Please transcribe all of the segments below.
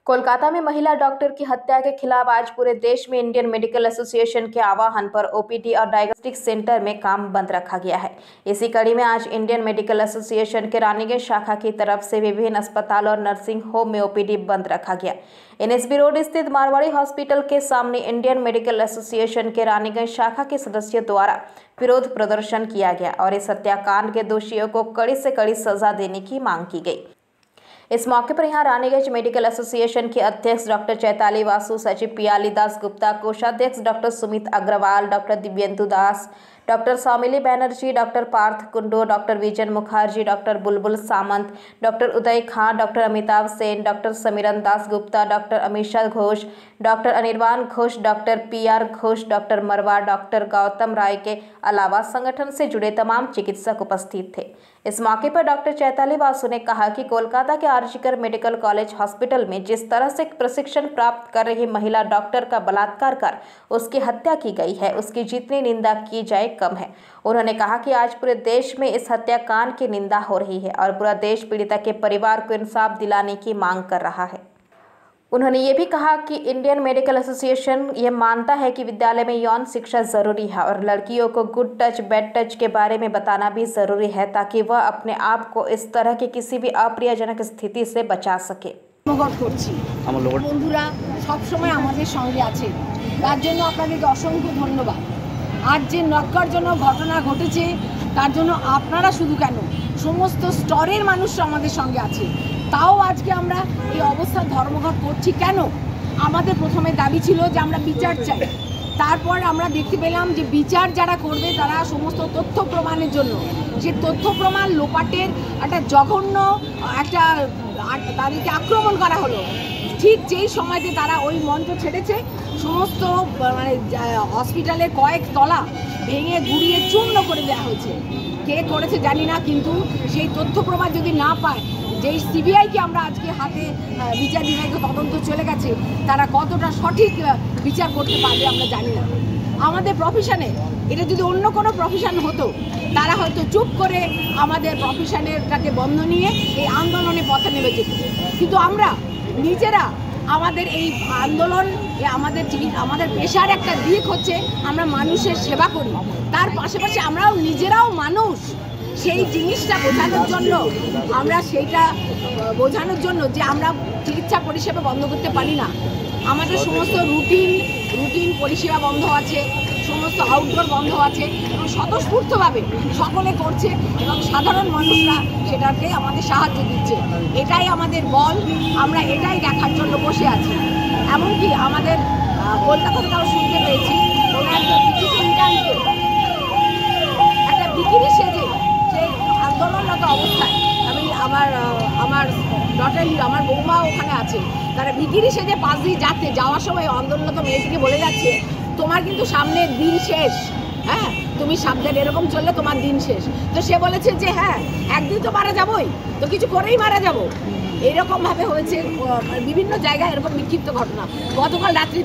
कोलकाता में महिला डॉक्टर की हत्या के खिलाफ आज पूरे देश में इंडियन मेडिकल एसोसिएशन के आह्वान पर ओपीडी और डायग्नोस्टिक सेंटर में काम बंद रखा गया है। इसी कड़ी में आज इंडियन मेडिकल एसोसिएशन के रानीगंज शाखा की तरफ से विभिन्न अस्पताल और नर्सिंग होम में ओपीडी बंद रखा गया। एनएसबी रोड स्थित मारवाड़ी हॉस्पिटल के सामने इंडियन मेडिकल एसोसिएशन के रानीगंज शाखा के सदस्यों द्वारा विरोध प्रदर्शन किया गया और इस हत्याकांड के दोषियों को कड़ी से कड़ी सजा देने की मांग की गई। इस मौके पर यहां रानीगंज मेडिकल एसोसिएशन के अध्यक्ष डॉक्टर चैताली वासु, सचिव पियाली दास गुप्ता, कोषाध्यक्ष doctor Sumit Agarwal, doctor Dibyendu Das, doctor Saumili Banerjee, doctor Partha Kundu, doctor Bijan Mukherjee, doctor Bulbul Samanta, doctor Uday Khan, doctor Amitabh Sen, doctor Samiran Das Gupta, doctor Amisha Ghosh, doctor Anirban Ghosh, doctor P R Ghosh, doctor Marwah, doctor Gautam Roy के अलावा संगठन से जुड़े तमाम चिकित्सक उपस्थित थे। इस मौके पर डॉक्टर चैताली वासु ने कहा कि कोलकाता के आरजीकर मेडिकल कॉलेज हॉस्पिटल में जिस तरह से प्रशिक्षण प्राप्त कर रही महिला डॉक्टर का बलात्कार कर उसकी हत्या की गई है, उसकी जितनी निंदा की जाए कम है। उन्होंने कहा कि आज पूरे देश में इस हत्याकांड की निंदा हो रही है और पूरा देश पीड़िता के परिवार को इंसाफ दिलाने की मांग कर रहा है। उन्होंने ये भी कहा कि इंडियन मेडिकल एसोसिएशन ये मानता है कि विद्यालय में यौन शिक्षा जरूरी है और लड़कियों को गुड टच बैड टच के बारे में बताना भी जरूरी है ताकि वह अपने आप को इस तरह की किसी भी अप्रियजनक स्थिति से बचा सके। বন্ধুরা সবসময় আমাদের সঙ্গে আছে, তার জন্য আপনাদেরকে অসংখ্য ধন্যবাদ। আজ যে নক্কারজনক ঘটনা ঘটেছে তার জন্য আপনারা শুধু কেন সমস্ত স্তরের মানুষরা আমাদের সঙ্গে আছে, তাও আজকে আমরা এই অবস্থা ধর্মঘট করছি কেন? আমাদের প্রথমে দাবি ছিল যে আমরা বিচার চাই, তারপর আমরা দেখতে পেলাম যে বিচার যারা করবে তারা সমস্ত তথ্য প্রমাণের জন্য যে তথ্য প্রমাণ লোপাটের একটা জঘন্য একটা তাদেরকে আক্রমণ করা হলো। ঠিক যেই সময়তে তারা ওই মঞ্চ ছেড়েছে, সমস্ত মানে হসপিটালের কয়েক তলা ভেঙে গুড়িয়ে চূর্ণ করে দেওয়া হয়েছে। কে করেছে জানি না, কিন্তু সেই তথ্য প্রমাণ যদি না পায়, যেই সিবিআইকে আমরা আজকে হাতে বিচার বিভাগীয় তদন্ত চলে গেছে, তারা কতটা সঠিক বিচার করতে পারবে আমরা জানি না। আমাদের প্রফেশনে এটা যদি অন্য কোনো প্রফেশন হতো তারা হয়তো চুপ করে আমাদের প্রফেশনেরটাকে বন্ধ নিয়ে এই আন্দোলনে পথে নেমে যেত, কিন্তু আমরা নিজেরা আমাদের এই আন্দোলন আমাদের পেশার একটা দিক হচ্ছে আমরা মানুষের সেবা করি, তার পাশাপাশি আমরাও নিজেরাও মানুষ। সেই জিনিসটা বোঝানোর জন্য যে আমরা চিকিৎসা পরিষেবা বন্ধ করতে পারি না। আমাদের সমস্ত রুটিন পরিষেবা বন্ধ আছে, সমস্ত আউটডোর বন্ধ আছে এবং স্বতঃস্ফূর্তভাবে সকলে করছে এবং সাধারণ মানুষরা সেটাকে আমাদের সাহায্য দিচ্ছে। এটাই আমাদের বল, আমরা এটাই দেখার জন্য বসে আছি। এমনকি আমাদের কলকাতা থেকেও শুনতে পেয়েছি কোনো একটা একটা বিকিনি সেজে সেই আন্দোলনরত অবস্থায় আমার আমার বৌমা ওখানে আছে, তারা বিকিনি সেজে পাশ দিয়ে যাওয়ার সময় আন্দোলনরত মেয়েটিকে বলে যাচ্ছে তোমার কিন্তু সামনের দিন শেষ, হ্যাঁ তুমি সাবধান, এরকম চললে তোমার দিন শেষ। তো সে বলেছে যে হ্যাঁ একদিন তো মারা যাবোই, তো কিছু করেই মারা যাবো। এরকমভাবে হয়েছে বিভিন্ন জায়গায় এরকম বিক্ষিপ্ত ঘটনা। গতকাল রাত্রি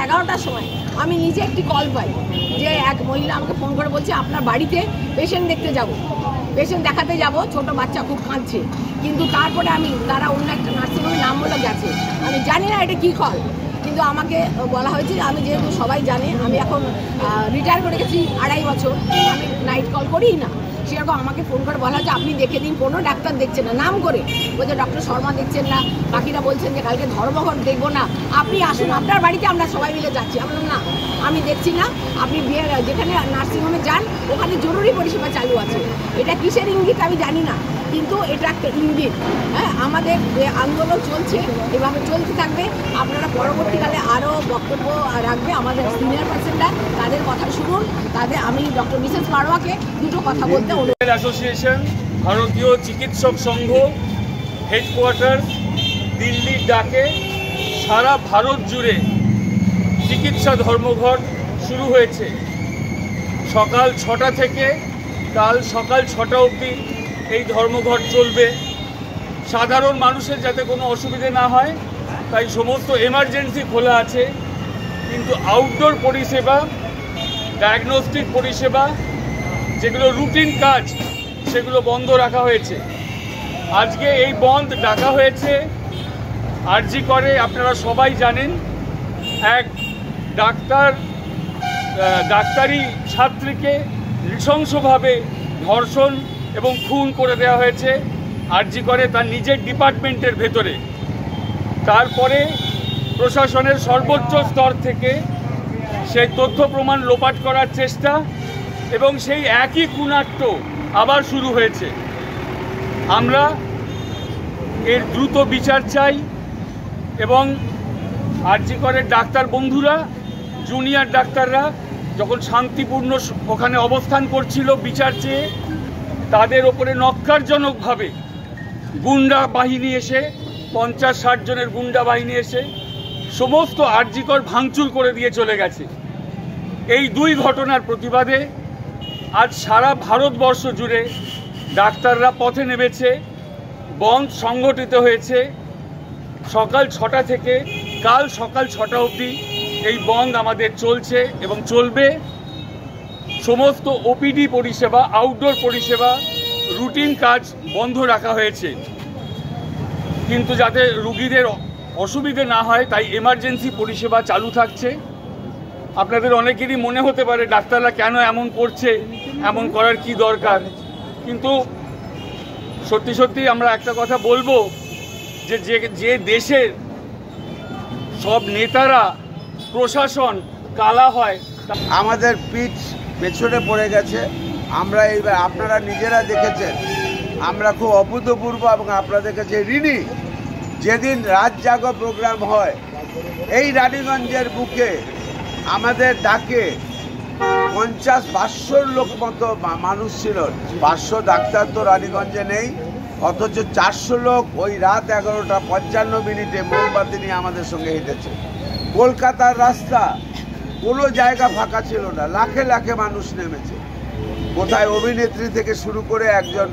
11টার সময় আমি নিজে একটি কল পাই যে এক মহিলা আমাকে ফোন করে বলছে আপনার বাড়িতে পেশেন্ট দেখাতে যাব, ছোট বাচ্চা খুব কাঁদছে। কিন্তু তারপরে তারা অন্য একটা নার্সিংহোমের নাম বলে গেছে, আমি জানি না এটা কী কল, কিন্তু আমাকে বলা হয়েছে আমি যেহেতু সবাই জানে আমি এখন রিটায়ার করে গেছি 2.5 বছর, আমি নাইট কল করিই না, সেরকম আমাকে ফোন করে বলা হচ্ছে আপনি দেখে দিন, কোনো ডাক্তার দেখছেন না, নাম করে বলছে ডক্টর শর্মা দেখছেন না, বাকিরা বলছেন যে কালকে ধর্মঘট দেখবো না, আপনি আসুন আপনার বাড়িতে আমরা সবাই মিলে যাচ্ছি। আমরা না, আমি দেখছি না, আপনি যেখানে নার্সিংহোমে যান ওখানে জরুরি পরিষেবা চালু আছে। এটা কিসের ইঙ্গিত আমি জানি না, কিন্তু এটা একটা ইঙ্গিত। হ্যাঁ, আমাদের যে আন্দোলন চলছে এভাবে চলতে থাকবে। আপনারা পরবর্তীকালে আরও বক্তব্য রাখবে আমাদের সিনিয়র পার্সনরা, তাদের কথা শুনুন। আমি ডক্টর মিসেস পারোয়াকে দুটো কথা বলতে অনুরোধ। অ্যাসোসিয়েশন ভারতীয় চিকিৎসক সংঘ হেডকোয়ার্টার দিল্লির ডাকে সারা ভারত জুড়ে চিকিৎসা ধর্মঘট শুরু হয়েছে। সকাল 6টা থেকে কাল সকাল 6টা অবধি এই ধর্মঘট চলবে। সাধারণ মানুষের যাতে কোনো অসুবিধে না হয় তাই সমস্ত এমার্জেন্সি খোলা আছে, কিন্তু আউটডোর পরিষেবা, ডায়াগনস্টিক পরিষেবা, যেগুলো রুটিন কাজ সেগুলো বন্ধ রাখা হয়েছে। আজকে এই বন্ধ ডাকা হয়েছে আরজি করে আপনারা সবাই জানেন, এক ডাক্তারি ছাত্রীকে নৃশংসভাবে ধর্ষণ এবং খুন করে দেওয়া হয়েছে আরজি করে তার নিজের ডিপার্টমেন্টের ভেতরে। তারপরে প্রশাসনের সর্বোচ্চ স্তর থেকে সেই তথ্য প্রমাণ লোপাট করার চেষ্টা এবং সেই একই কুনাট্য আবার শুরু হয়েছে। আমরা এর দ্রুত বিচার চাই এবং আরজি করের ডাক্তার বন্ধুরা, জুনিয়র ডাক্তাররা যখন শান্তিপূর্ণ ওখানে অবস্থান করছিল বিচার চেয়ে, তাদের ওপরে নক্কারজনকভাবে গুন্ডা বাহিনী এসে 50-60 জনের গুন্ডা বাহিনী এসে সমস্ত আরজি কর ভাঙচুর করে দিয়ে চলে গেছে। এই দুই ঘটনার প্রতিবাদে আজ সারা ভারতবর্ষ জুড়ে ডাক্তাররা পথে নেমেছে, বন্ধ সংগঠিত হয়েছে। সকাল 6টা থেকে কাল সকাল 6টা অবধি এই বন্ধ আমাদের চলছে এবং চলবে। সমস্ত ওপিডি পরিষেবা, আউটডোর পরিষেবা, রুটিন কাজ বন্ধ রাখা হয়েছে, কিন্তু যাতে রুগীদের অসুবিধে না হয় তাই এমার্জেন্সি পরিষেবা চালু থাকছে। আপনাদের অনেকেরই মনে হতে পারে ডাক্তাররা কেন এমন করছে, এমন করার কি দরকার, কিন্তু সত্যি সত্যি আমরা একটা কথা বলবো যে দেশের সব নেতারা, প্রশাসন কালা হয়, আমাদের পিঠ পেছনে পড়ে গেছে। আমরা এইবার আপনারা নিজেরা দেখেছেন, আমরা খুব অভূতপূর্ব এবং আপনাদের কাছে ঋণী। যেদিন রাত জাগো প্রোগ্রাম হয় এই রানীগঞ্জের বুকে আমাদের ডাকে 50-500 লোক মতো মানুষ ছিল। 500 ডাক্তার তো রানীগঞ্জে নেই, অথচ 400 লোক ওই রাত 11:55 মোমবাতি নিয়ে আমাদের সঙ্গে হেঁটেছে। কলকাতার রাস্তা কোনো জায়গা ফাঁকা ছিল না, লাখে লাখে মানুষ নেমেছে। কোথায় অভিনেত্রী থেকে শুরু করে একজন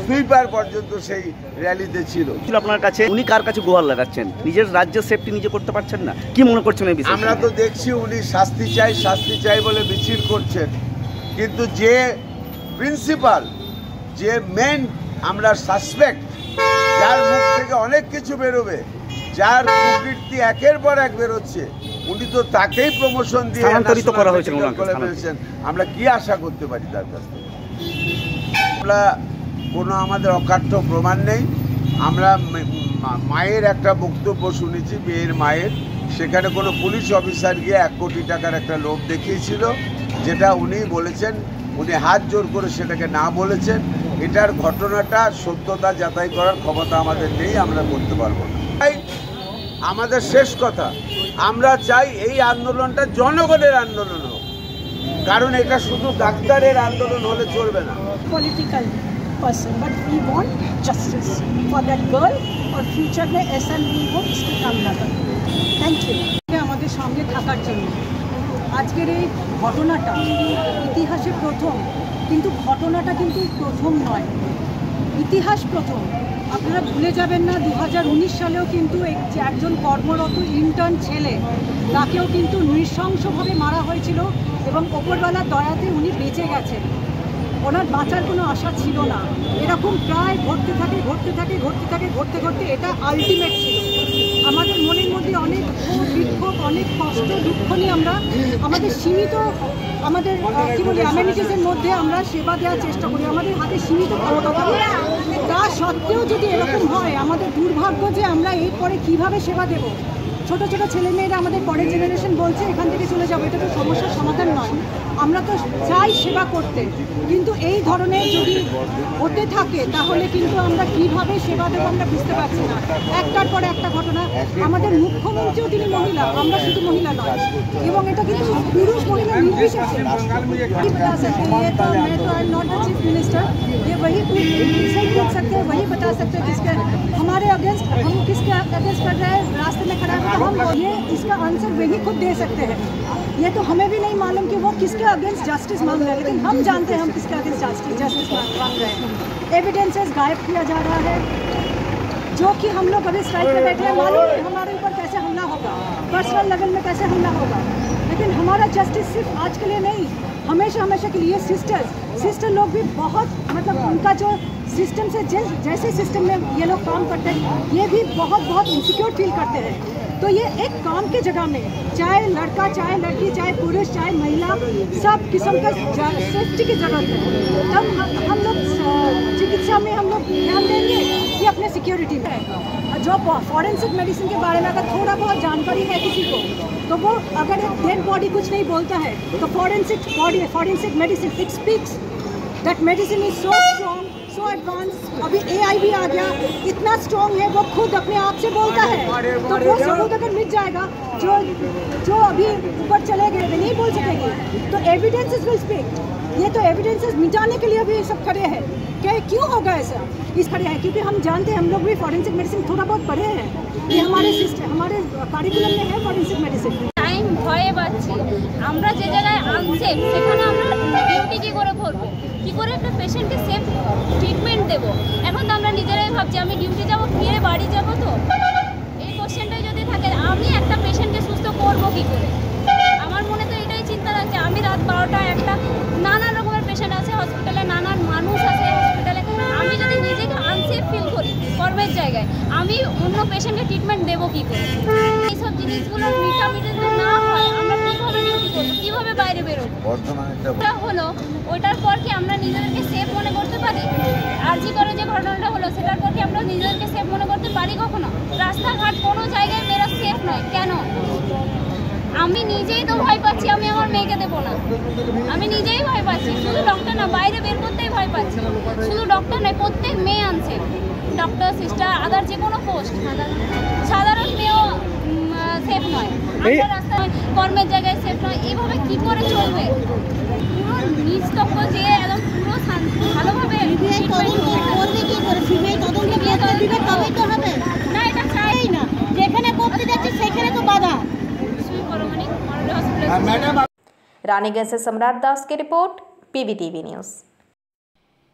সুইপার পর্যন্ত সেই র্যালিতে ছিল। আপনার কাছে উনি কার কাছে গোহার লাগাচ্ছেন? নিজের রাজ্যের সেফটি নিজে করতে পারছেন না, কি মনে করছেন এই বিষয়ে? আমরা তো দেখছি উনি শাস্তি চাই বলে মিছিল করছেন, কিন্তু যে প্রিন্সিপাল, যে মেন আমরা সাসপেক্ট, যার মুখ থেকে অনেক কিছু বেরোবে, যার কুকীর্তি একের পর এক বেরোচ্ছে, উনি তো তাকেই প্রমোশন দিয়ে স্থানান্তরিত করা হয়েছে। আমরা কি আশা করতে পারি তার কাছ থেকে? আমরা কোনো আমাদের অকাট্য প্রমাণ নেই। আমরা মায়ের একটা বক্তব্য শুনেছি, মেয়ের মায়ের, সেখানে কোনো পুলিশ অফিসার গিয়ে 1 কোটি টাকার একটা লোভ দেখিয়েছিল, যেটা উনি বলেছেন, উনি হাত জোর করে সেটাকে না বলেছেন। এটার ঘটনাটা সত্যতা যাচাই করার ক্ষমতা আমাদের নেই, আমরা করতে পারবো না। তাই আমাদের শেষ কথা, আমরা চাই এই আন্দোলনটা জনগণের আন্দোলন হোক, কারণ এটা শুধু ডাক্তারের আন্দোলন হলে চলবে না। Political person, but we want justice for that girl और फ्यूचर में ऐसा नहीं हो, इसकी कामना करें। थैंक यू আমাদের সঙ্গে থাকার জন্য। আজকের এই ঘটনাটা ইতিহাসে প্রথম, কিন্তু ঘটনাটা কিন্তু প্রথম নয়, ইতিহাস প্রথম। আপনারা ভুলে যাবেন না 2019 সালেও কিন্তু একজন কর্মরত ইন্টার্ন ছেলে, তাকেও কিন্তু নৃশংসভাবে মারা হয়েছিল এবং ওপরওয়ালার দয়াতে উনি বেঁচে গেছেন। ওনার বাঁচার কোনো আশা ছিল না। এরকম প্রায় ঘটতে ঘটতে এটা আলটিমেট ছিল। আমাদের মনের মধ্যে অনেক বিক্ষোভ, অনেক কষ্ট, দুঃখ নিয়ে আমরা আমাদের সীমিত অ্যামেনিটিসের মধ্যে আমরা সেবা দেওয়ার চেষ্টা করি। আমাদের হাতে সীমিত ক্ষমতা থাকে, তা সত্ত্বেও যদি এরকম হয়, আমাদের দুর্ভাগ্য যে আমরা এরপরে কীভাবে সেবা দেব। ছোটো ছোটো ছেলেমেয়েরা আমাদের পরের জেনারেশন বলছে এখান থেকে চলে যাবো, এটা তো সমস্যার সমাধান নয়। আমরা তো চাই সেবা করতে, কিন্তু এই ধরনের যদি হতে থাকে তাহলে কিন্তু আমরা কিভাবে সেবা দেবো আমরা বুঝতে পারছি না। একটার পর একটা ঘটনা। আমাদের মুখ্যমন্ত্রীও তিনি মহিলা, আমরা শুধু মহিলা নয়, এবং এটা কিন্তু পুরুষ মহিলা নির্বিশেষে। चीफ मिनिस्टर ये वही पूछ सकते हैं, वही बता सकते हैं किसके हमारे अगेंस्ट, हम किसके अगेंस्ट कर रहे हैं, रास्ते में खड़ा है तो हम ये इसका आंसर वही खुद दे सकते हैं। ये तो हमें भी नहीं मालूम कि वो किसके अगेंस्ट जस्टिस मांग रहे हैं, लेकिन हम जानते हैं हम किसके अगेंस्ट जस्टिस मांग रहे हैं। एविडेंसेस गायब किया जा रहा है, जो कि हम लोग अभी स्ट्राइक पे बैठे हैं, मालूम नहीं हमारे ऊपर कैसे हमला होगा, पर्सनल लेवल में कैसे हमला होगा, लेकिन हमारा जस्टिस सिर्फ आज के लिए नहीं, हमेशा के लिए सिस्टर लोग भी बहुत, मतलब उनका जो सिस्टम से जैसे सिस्टम में ये लोग काम करते हैं ये भी बहुत इनसिक्योर फील करते हैं। तो ये एक काम की जगह में चाहे लड़का चाहे लड़की चाहे पुरुष चाहे महिला सब किस्म का सेफ्टी की ज़रूरत है। तब हम लोग चिकित्सा में हम लोग ध्यान देंगे कि अपने सिक्योरिटी में जो फॉरेंसिक मेडिसिन के बारे में अगर थोड़ा बहुत जानकारी है किसी को तो वो अगर एक डेड बॉडी कुछ नहीं बोलता है तो forensic medicine it speaks that medicine is so strong so advance. अभी AI भी आ गया, इतना स्ट्रॉन्ग है वो खुद अपने आप से बोलता है। तो वो सबूत अगर मिल जाएगा जो अभी ऊपर चले गए वे नहीं बोल सकेंगे तो एविडेंसेस विल स्पीक। ये तो एविडेंसेस मिटाने के लिए भी सब खड़े हैं। क्या क्यों होगा ऐसा? इस खड़े हैं क्योंकि हम जानते हैं, हम लोग भी फॉरेंसिक मेडिसिन थोड़ा बहुत पढ़े हैं कि हमारे सिस्टम हमारे कारिकुलम में है फॉरेंसिक मेडिसिन। টাইম ভয়ে পাচ্ছি আমরা যে জায়গায় আনসেফ সেখানে আমরা ডিউটি কী করে করবো, কী করে একটা পেশেন্টকে সেফ ট্রিটমেন্ট দেবো। এখন তো আমরা নিজেরাই ভাবছি আমি ডিউটি যাবো ফিরে বাড়ি যাবো, তো এই কোশ্চেনটাই যদি থাকে আমি একটা পেশেন্টকে সুস্থ করবো কী করে। আমার মনে তো এটাই চিন্তা রাখছে আমি রাত 12টা 1টা নানান রকমের পেশেন্ট আছে হসপিটালে, নানান মানুষ আছে হসপিটালে, আমি যদি নিজেকে আনসেফ ফিল করি কর্মের জায়গায় আমি অন্য পেশেন্টকে ট্রিটমেন্ট দেবো কী করে। এইসব জিনিসগুলো মিটামিটি না হয় আমরা কীভাবে ডিউটি করবো, কীভাবে বাইরে বেরোবো। ওটা হলো ওইটার পর কি আমরা নিজেদেরকে সেফ মনে করতে পারি? আরজি করে যে ঘটনাটা হলো সেটার পর কি আমরা নিজেদেরকে সেফ মনে করতে পারি কখনো? রাস্তাঘাট কোনো জায়গায় মেয়েরা সেফ নয় কেন? আমি নিজেই তো ভয় পাচ্ছি, আমি আমার মেয়েকে দেবো না, আমি নিজেই ভয় পাচ্ছি। শুধু ডক্টর না, বাইরে বের করতেই ভয় পাচ্ছি। শুধু ডক্টর নয়, প্রত্যেক মেয়ে আনছে, ডক্টর সিস্টার আদার যে কোনো পোস্ট, সাধারণ মেয়েও সেফ নয়। আমরা রাস্তায় কর্মের জায়গায় সেফ নয়, এইভাবে কি করে চলবে? নিজ তক্ষ যে একদম পুরো ভালোভাবে না, এটা চাই না, যেখানে করতে যাচ্ছে সেখানে তো বাধা। रानीगंज से सम्राट दास की रिपोर्ट, PBTV न्यूज़।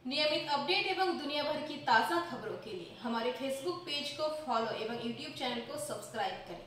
नियमित अपडेट एवं दुनिया भर की ताज़ा खबरों के लिए हमारे फेसबुक पेज को फॉलो एवं यूट्यूब चैनल को सब्सक्राइब करें।